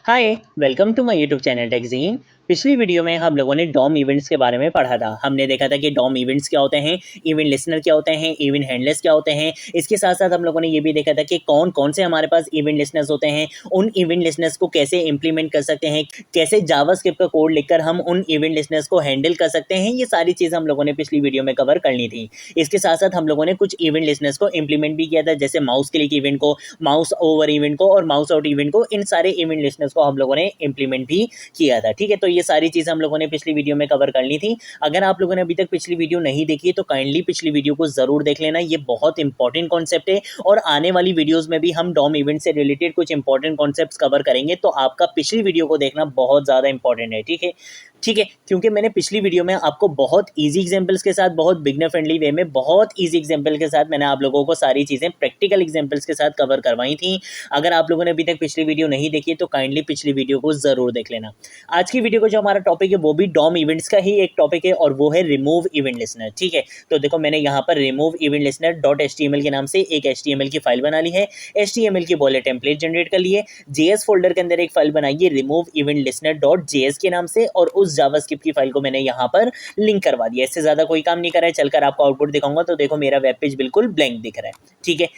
Hi, welcome to my YouTube channel टेकजीन। पिछली video में हम लोगों ने डॉम इवेंट्स के बारे में पढ़ा था। हमने देखा था कि डॉम इवेंट्स क्या होते हैं, इवेंट लिसनर क्या होते हैं, इवेंट हैंडलर्स क्या होते हैं। इसके साथ साथ हम लोगों ने ये भी देखा था कि कौन कौन से हमारे पास इवेंट लिसनर्स होते हैं, उन इवेंट लिसनर्स को कैसे इंप्लीमेंट कर सकते हैं, कैसे जावास्क्रिप्ट का कोड लिखकर हम उन इवेंट लिसनर्स को हैंडल कर सकते हैं। ये सारी चीज़ हम लोगों ने पिछली वीडियो में कवर करनी थी। इसके साथ साथ हम लोगों ने कुछ इवेंट लिसनर्स को इंप्लीमेंट भी किया था, जैसे माउस क्लिक इवेंट को, माउस ओवर इवेंट को और माउस आउट इवेंट को। इन सारे इवेंट लिसनर्स को हम लोगों ने इंप्लीमेंट भी किया था। ठीक है, तो ये सारी चीज़ हम लोगों ने पिछली वीडियो में कवर कर ली थी। अगर आप लोगों ने अभी तक पिछली वीडियो नहीं देखी है तो काइंडली पिछली वीडियो को जरूर देख लेना। ये बहुत इंपॉर्टेंट कॉन्सेप्ट है और आने वाली वीडियोस में भी हम डॉम इवेंट से रिलेटेड कुछ इंपॉर्टेंट कॉन्सेप्ट्स कवर करेंगे, तो आपका पिछली वीडियो को देखना बहुत ज़्यादा इंपॉर्टेंट है। ठीक है, क्योंकि मैंने पिछली वीडियो में आपको बहुत इजी एग्जांपल्स के साथ, बहुत बिगनर फ्रेंडली वे में, बहुत इजी एग्जांपल के साथ मैंने आप लोगों को सारी चीज़ें प्रैक्टिकल एग्जांपल्स के साथ कवर करवाई थी। अगर आप लोगों ने अभी तक पिछली वीडियो नहीं देखी तो काइंडली पिछली वीडियो को ज़रूर देख लेना। आज की वीडियो को जो हमारा टॉपिक है वो भी डॉम इवेंट्स का ही एक टॉपिक है और वो है रिमूव इवेंट लिसनर। ठीक है, तो देखो मैंने यहाँ पर रिमूव इवेंट लिसनर .html के नाम से एक HTML की फाइल बना ली है। HTML की बोले टेम्पलेट जनरेट कर लिए, JS फोल्डर के अंदर एक फाइल बनाई है रिमूव इवेंट लिसनर .js के नाम से, और उस जावास्क्रिप्ट की फाइल को मैंने यहाँ पर लिंक करवा दिया। इससे ज्यादा कोई काम नहीं करा है। चलकर आपको आउटपुट दिखाऊंगा तो देखो मेरा वेब पेज बिल्कुल ब्लैंक दिख रहा है। ठीक है,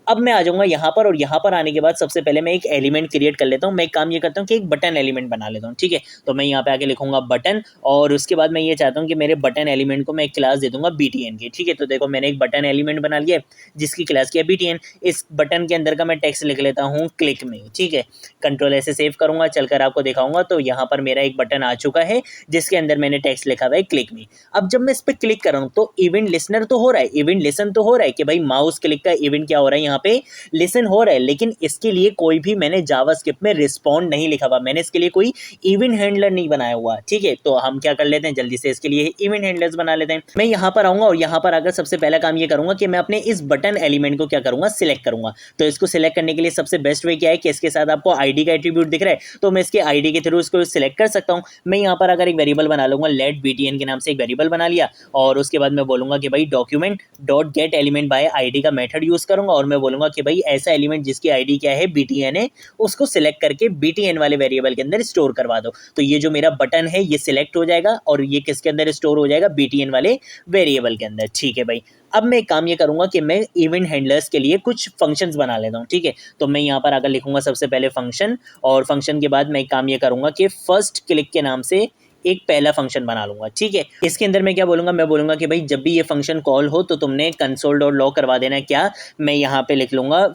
अब मैं आ जाऊंगा यहाँ पर, और यहाँ पर आने के बाद सबसे पहले मैं एक एलिमेंट क्रिएट कर लेता हूँ। मैं एक काम ये करता हूँ कि एक बटन एलिमेंट बना लेता हूँ। ठीक है, तो मैं यहाँ पे आके लिखूंगा बटन, और उसके बाद मैं ये चाहता हूँ कि मेरे बटन एलिमेंट को मैं एक क्लास दे दूंगा BTN की। ठीक है, तो देखो मैंने एक बटन एलिमेंट बना लिया जिसकी क्लास की है BTN। इस बटन के अंदर का मैं टेक्स्ट लिख लेता हूँ क्लिक में। ठीक है, कंट्रोल ऐसे सेव करूंगा, चलकर आपको दिखाऊंगा। तो यहाँ पर मेरा एक बटन आ चुका है जिसके अंदर मैंने टेक्स्ट लिखा हुआ है क्लिक में। अब जब मैं इस पर क्लिक कर रहा हूँ तो इवेंट लिसनर तो हो रहा है, इवेंट लिसन तो हो रहा है कि भाई माउस क्लिक का इवेंट क्या हो रहा है, यहाँ पे लिसन हो रहा है। लेकिन इसके लिए कोई भी मैंने जावास्क्रिप्ट में रिस्पॉन्ड नहीं लिखा हुआ, मैंने इसके लिए कोई इवेंट हैंडलर नहीं बनाया हुआ। ठीक है, तो हम क्या कर लेते हैं, जल्दी से इसके लिए इवेंट हैंडलर्स बना लेते हैं। मैं यहाँ पर आऊंगा और यहाँ पर आकर सबसे पहला काम ये करूंगा कि मैं अपने इस बटन एलिमेंट को क्या करूंगा, सिलेक्ट करूंगा। तो इसको सिलेक्ट करने के लिए सबसे बेस्ट वे क्या है कि इसके साथ आपको आईडी का एट्रीब्यूट दिख रहा है, तो मैं इसके आईडी के थ्रू इसको सिलेक्ट कर सकता हूँ। मैं यहाँ पर अगर एक वेरिएबल बना लूंगा, लेट BTN के नाम से एक वेरिएबल बना लिया, और उसके बाद मैं बोलूंगा कि भाई document dot gate element by ID का मेथड यूज करूंगा, और मैं बोलूंगा कि भाई ऐसा एलिमेंट जिसकी आईडी क्या है BTN है, उसको सिलेक्ट करके BTN वाले वेरिएबल के अंदर स्टोर करवा दो। तो ये जो मेरा बटन है ये सिलेक्ट हो जाएगा और ये किसके अंदर स्टोर हो जाएगा, BTN वाले वेरिएबल के अंदर। ठीक है भाई, अब मैं एक काम ये करूंगा कि मैं इवेंट हैंडलर्स के लिए कुछ फंक्शंस बना लेता हूं। ठीक है, तो मैं यहाँ पर आकर लिखूंगा सबसे पहले फंक्शन, और फंक्शन के बाद मैं एक काम ये करूंगा कि फर्स्ट क्लिक के नाम से एक पहला फंक्शन बना लूंगा। ठीक है, इसके अंदर मैं क्या बोलूंगा, मैं बोलूंगा कि भाई जब भी ये फंक्शन कॉल हो तो तुमने कंसोल डॉट लॉग करवा देना है। क्या, मैं यहाँ पे लिख लूंगा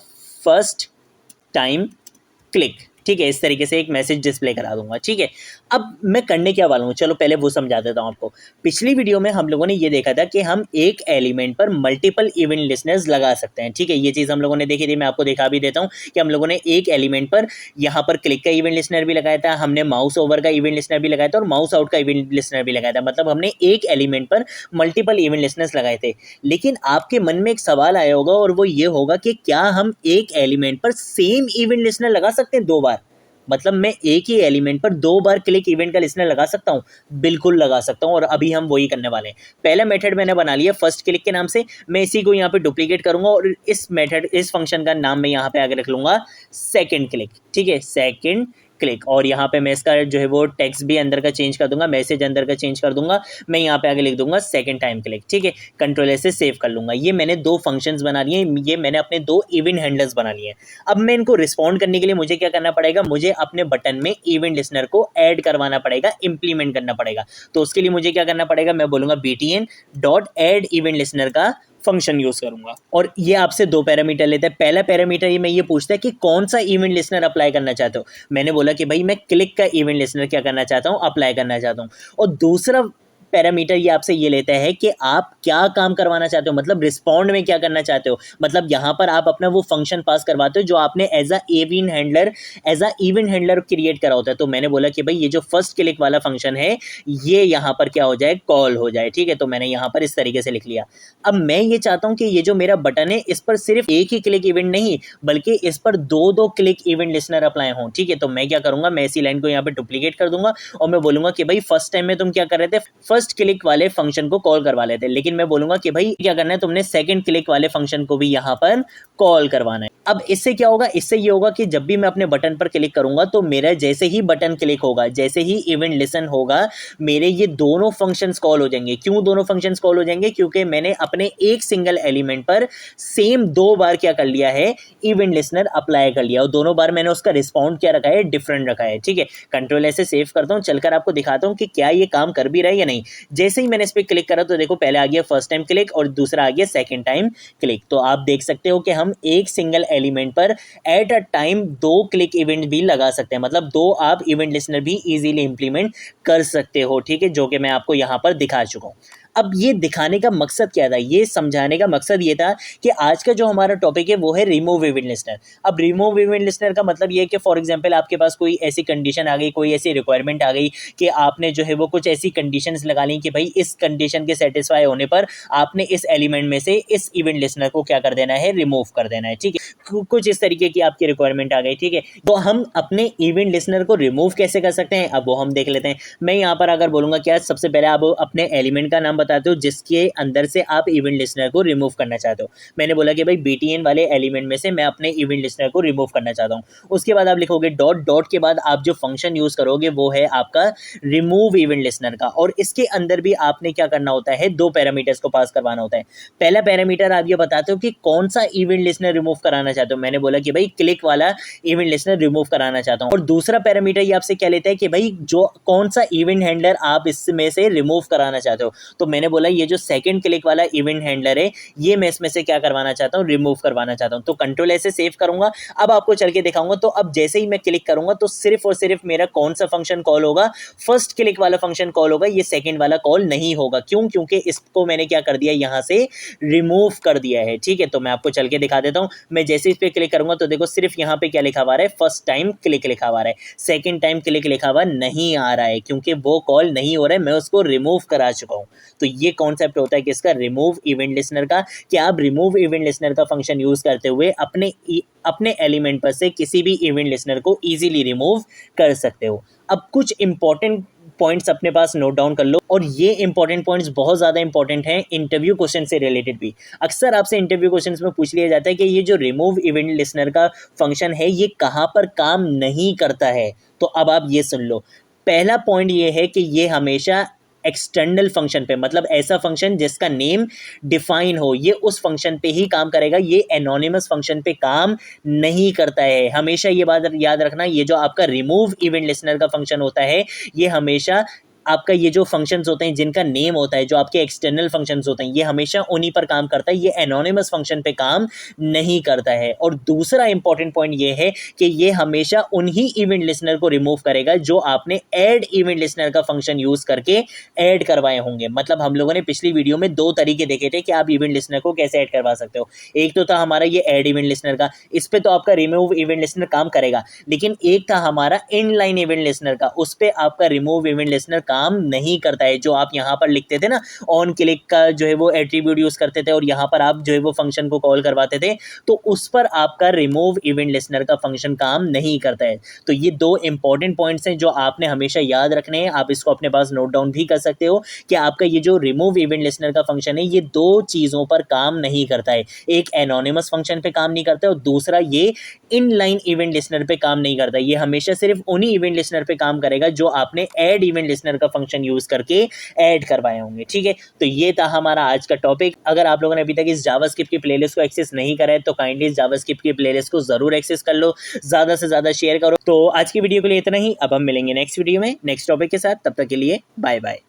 फर्स्ट टाइम क्लिक। ठीक है, इस तरीके से एक मैसेज डिस्प्ले करा दूंगा। ठीक है, अब मैं करने क्या वाला हूँ, चलो पहले वो समझा देता हूँ आपको। पिछली वीडियो में हम लोगों ने ये देखा था कि हम एक एलिमेंट पर मल्टीपल इवेंट लिसनर्स लगा सकते हैं। ठीक है, ये चीज़ हम लोगों ने देखी थी। मैं आपको दिखा भी देता हूँ कि हम लोगों ने एक एलिमेंट पर यहाँ पर क्लिक का इवेंट लिसनर भी लगाया था, हमने माउस ओवर का इवेंट लिसनर भी लगाया था, और माउस आउट का इवेंट लिसनर भी लगाया था। मतलब हमने एक एलिमेंट पर मल्टीपल इवेंट लिसनर्स लगाए थे। लेकिन आपके मन में एक सवाल आया होगा, और वो ये होगा कि क्या हम एक एलिमेंट पर सेम इवेंट लिसनर लगा सकते हैं 2 बार? मतलब मैं एक ही एलिमेंट पर 2 बार क्लिक इवेंट का लिसनर लगा सकता हूँ? बिल्कुल लगा सकता हूँ, और अभी हम वही करने वाले हैं। पहला मेथड मैंने बना लिया फर्स्ट क्लिक के नाम से, मैं इसी को यहाँ पे डुप्लीकेट करूंगा, और इस मेथड, इस फंक्शन का नाम मैं यहाँ पे आगे रख लूंगा सेकंड क्लिक। ठीक है, सेकंड क्लिक, और यहाँ पे मैं इसका जो है वो टेक्स्ट भी अंदर का चेंज कर दूंगा, मैसेज अंदर का चेंज कर दूंगा। मैं यहाँ पे आगे लिख दूंगा सेकंड टाइम क्लिक। ठीक है, कंट्रोल से सेव कर लूंगा। ये मैंने 2 फंक्शंस बना लिए, ये मैंने अपने 2 इवेंट हैंडलर्स बना लिए। अब मैं इनको रिस्पॉन्ड करने के लिए मुझे क्या करना पड़ेगा, मुझे अपने बटन में इवेंट लिसनर को ऐड करवाना पड़ेगा, इंप्लीमेंट करना पड़ेगा। तो उसके लिए मुझे क्या करना पड़ेगा, मैं बोलूंगा BTN dot add event listener का फंक्शन यूज करूंगा, और ये आपसे 2 पैरामीटर लेता है। पहला पैरामीटर ये मैं ये पूछता है कि कौन सा इवेंट लिसनर अप्लाई करना चाहते हो। मैंने बोला कि भाई मैं क्लिक का इवेंट लिसनर क्या करना चाहता हूँ, अप्लाई करना चाहता हूँ। और दूसरा पैरामीटर ये आपसे ये लेता है कि आप क्या काम करवाना चाहते हो, मतलब रिस्पॉन्ड में क्या करना चाहते हो। मतलब यहाँ पर आप अपना वो फंक्शन पास करवाते हो जो आपने as a event handler create करा होता है। तो मैंने बोला कि भाई ये जो फर्स्ट क्लिक वाला फंक्शन है ये यहाँ पर क्या हो जाए, कॉल हो जाए। ठीक है, तो मैंने यहाँ पर इस तरीके से लिख लिया। अब मैं ये चाहता हूँ कि ये जो मेरा बटन है इस पर सिर्फ एक ही क्लिक इवेंट नहीं, बल्कि इस पर 2 क्लिक इवेंट लिसनर अप्लाई हों। ठीक है, तो मैं क्या करूंगा, मैं इसी लाइन को यहाँ पे डुप्लीकेट कर दूंगा, और मैं बोलूंगा कि भाई फर्स्ट टाइम में तुम क्या कर रहे थे, फर्स्ट क्लिक वाले फंक्शन को कॉल करवा लेते, लेकिन मैं बोलूंगा कि भाई क्या करना है, तुमने सेकंड क्लिक वाले फंक्शन को भी यहाँ पर कॉल करवाना है। अब इससे क्या होगा, इससे ये होगा कि जब भी मैं अपने बटन पर क्लिक करूंगा तो मेरा जैसे ही बटन क्लिक होगा, जैसे ही इवेंट लिसन होगा, मेरे ये दोनों फंक्शंस कॉल हो जाएंगे। क्यों दोनों फंक्शंस कॉल हो जाएंगे? क्योंकि मैंने अपने एक सिंगल एलिमेंट पर सेम 2 बार क्या कर लिया है, इवेंट लिसनर अप्लाई कर लिया, और दोनों बार मैंने उसका रिस्पॉन्ड क्या रखा है, डिफरेंट रखा है। ठीक है, कंट्रोल ऐसे सेव करता हूँ, चलकर आपको दिखाता हूँ कि क्या ये काम कर भी रहा है या नहीं। जैसे ही मैंने इस पर क्लिक करा तो देखो पहले आ गया फर्स्ट टाइम क्लिक और दूसरा आ गया सेकेंड टाइम क्लिक। तो आप देख सकते हो कि हम एक सिंगल एलिमेंट पर at a time 2 click event भी लगा सकते हैं, मतलब 2 आप इवेंट लिसनर भी इजीली इंप्लीमेंट कर सकते हो। ठीक है, जो कि मैं आपको यहाँ पर दिखा चुका हूँ। अब ये दिखाने का मकसद क्या था, ये समझाने का मकसद ये था कि आज का जो हमारा टॉपिक है वो है रिमूव इवेंट लिस्टनर। अब रिमूव इवेंट लिस्टनर का मतलब ये है कि फॉर एग्जांपल आपके पास कोई ऐसी कंडीशन आ गई, कोई ऐसी रिक्वायरमेंट आ गई कि आपने जो है वो कुछ ऐसी कंडीशंस लगा ली कि भाई इस कंडीशन के सेटिस्फाई होने पर आपने इस एलिमेंट में से इस इवेंट लिस्टनर को क्या कर देना है, रिमूव कर देना है। ठीक है, कुछ इस तरीके की आपकी रिक्वायरमेंट आ गई। ठीक है, तो हम अपने इवेंट लिस्टनर को रिमूव कैसे कर सकते हैं, अब वो हम देख लेते हैं। मैं यहाँ पर अगर बोलूंगा क्या, सबसे पहले आप अपने एलिमेंट का नाम बताते हो जिसके अंदर से आप इवेंट लिस्टनर को रिमूव करना चाहते हो। मैंने बोला कि भाई BTN वाले एलिमेंट में से मैं अपने इवेंट लिस्टनर को रिमूव करना चाहता हूँ। उसके बाद आप लिखोगे डॉट, डॉट के बाद आप जो फंक्शन यूज करोगे वो है आपका रिमूव इवेंट लिस्टनर का, और इसके अंदर भी आपने क्या करना होता है, 2 पैरामीटर्स को पास करवाना होता है। पहला पैरामीटर आप ये बताते हो कि कौन सा इवेंट लिस्टनर रिमूव कराना चाहते हो। मैंने बोला कि भाई क्लिक वाला इवेंट लिस्टनर रिमूव कराना चाहता हूँ। और दूसरा पैरामीटर ये आपसे क्या लेता है कि भाई जो कौन सा इवेंट हैंडलर आप इसमें से रिमूव कराना चाहते हो। तो मैंने बोला ये जो सेकंड क्लिक वाला इवेंट हैंडलर है ये मैं इसमें से क्या करवाना चाहता हूँ, रिमूव करवाना चाहता हूँ। तो कंट्रोल ऐसे सेव करूंगा, अब आपको चल के दिखाऊंगा। तो अब जैसे ही मैं क्लिक करूंगा तो सिर्फ और सिर्फ मेरा कौन सा फंक्शन कॉल होगा, फर्स्ट क्लिक वाला फंक्शन कॉल होगा, ये सेकंड वाला कॉल नहीं होगा। क्यों? क्योंकि इसको मैंने क्या कर दिया, यहां से रिमूव कर दिया है। ठीक है, तो मैं आपको चल के दिखा देता हूं। मैं जैसे इस पे क्लिक करूंगा तो देखो सिर्फ यहां पे क्या लिखा हुआ है, फर्स्ट टाइम क्लिक लिखा हुआ है, सेकंड टाइम क्लिक लिखा हुआ नहीं आ रहा है, क्योंकि वो कॉल नहीं हो रहा है, मैं उसको रिमूव करा चुका हूं। तो ये कॉन्सेप्ट होता है किसका, रिमूव इवेंट लिस्टनर का, कि आप रिमूव इवेंट लिस्टनर का फंक्शन यूज करते हुए अपने एलिमेंट पर से किसी भी इवेंट लिस्टनर को इजीली रिमूव कर सकते हो। अब कुछ इंपॉर्टेंट पॉइंट्स अपने पास नोट डाउन कर लो, और ये इंपॉर्टेंट पॉइंट्स बहुत ज़्यादा इंपॉर्टेंट हैं इंटरव्यू क्वेश्चन से रिलेटेड भी। अक्सर आपसे इंटरव्यू क्वेश्चंस में पूछ लिया जाता है कि ये जो रिमूव इवेंट लिस्टनर का फंक्शन है ये कहाँ पर काम नहीं करता है। तो अब आप ये सुन लो, पहला पॉइंट ये है कि ये हमेशा एक्सटर्नल फंक्शन पे, मतलब ऐसा फंक्शन जिसका नेम डिफाइन हो, ये उस फंक्शन पे ही काम करेगा, ये एनोनिमस फंक्शन पे काम नहीं करता है। हमेशा ये बात याद रखना, ये जो आपका रिमूव इवेंट लिस्टनर का फंक्शन होता है ये हमेशा आपका ये जो फंक्शंस होते हैं जिनका नेम होता है, जो आपके एक्सटर्नल फंक्शंस होते हैं, ये हमेशा उन्हीं पर काम करता है, ये एनोनिमस फंक्शन पे काम नहीं करता है। और दूसरा इंपॉर्टेंट पॉइंट ये है कि ये हमेशा उन्हीं इवेंट लिस्टनर को रिमूव करेगा जो आपने ऐड इवेंट लिस्टनर का फंक्शन यूज करके ऐड करवाए होंगे। मतलब हम लोगों ने पिछली वीडियो में 2 तरीके देखे थे कि आप इवेंट लिस्टनर को कैसे ऐड करवा सकते हो। एक तो था हमारा ये ऐड इवेंट लिस्टनर का, इस पे तो आपका रिमूव इवेंट लिस्टनर काम करेगा, लेकिन एक था हमारा इनलाइन इवेंट लिस्टनर का, उस पे आपका रिमूव इवेंट लिस्टनर काम नहीं करता है। जो आप यहाँ पर लिखते थे ना, ऑन क्लिक का जो है वो एट्रीब्यूट यूज करते थे और यहाँ पर आप जो है वो फंक्शन को कॉल करवाते थे, तो उस पर आपका रिमूव इवेंट लिस्टनर का फंक्शन काम नहीं करता है। तो ये 2 इंपॉर्टेंट पॉइंट्स हैं जो आपने हमेशा याद रखने हैं। आप इसको अपने पास नोट डाउन भी कर सकते हो कि आपका ये जो रिमूव इवेंट लिस्टनर का फंक्शन है ये 2 चीजों पर काम नहीं करता है। एक एनोनिमस फंक्शन पे काम नहीं करता है और दूसरा ये इनलाइन इवेंट लिस्टनर पे काम नहीं करता। ये हमेशा सिर्फ उन्हीं इवेंट लिस्टनर पे काम करेगा जो आपने ऐड इवेंट लिस्टनर का फंक्शन यूज करके ऐड करवाए होंगे। ठीक है, तो ये था हमारा आज का टॉपिक। अगर आप लोगों ने अभी तक इस जावास्क्रिप्ट की प्लेलिस्ट को एक्सेस नहीं करा है तो काइंडली इस जावास्क्रिप्ट की प्लेलिस्ट को जरूर एक्सेस कर लो, ज्यादा से ज्यादा शेयर करो। तो आज की वीडियो के लिए इतना ही, अब हम मिलेंगे नेक्स्ट वीडियो में नेक्स्ट टॉपिक के साथ। तब तक के लिए बाय बाय।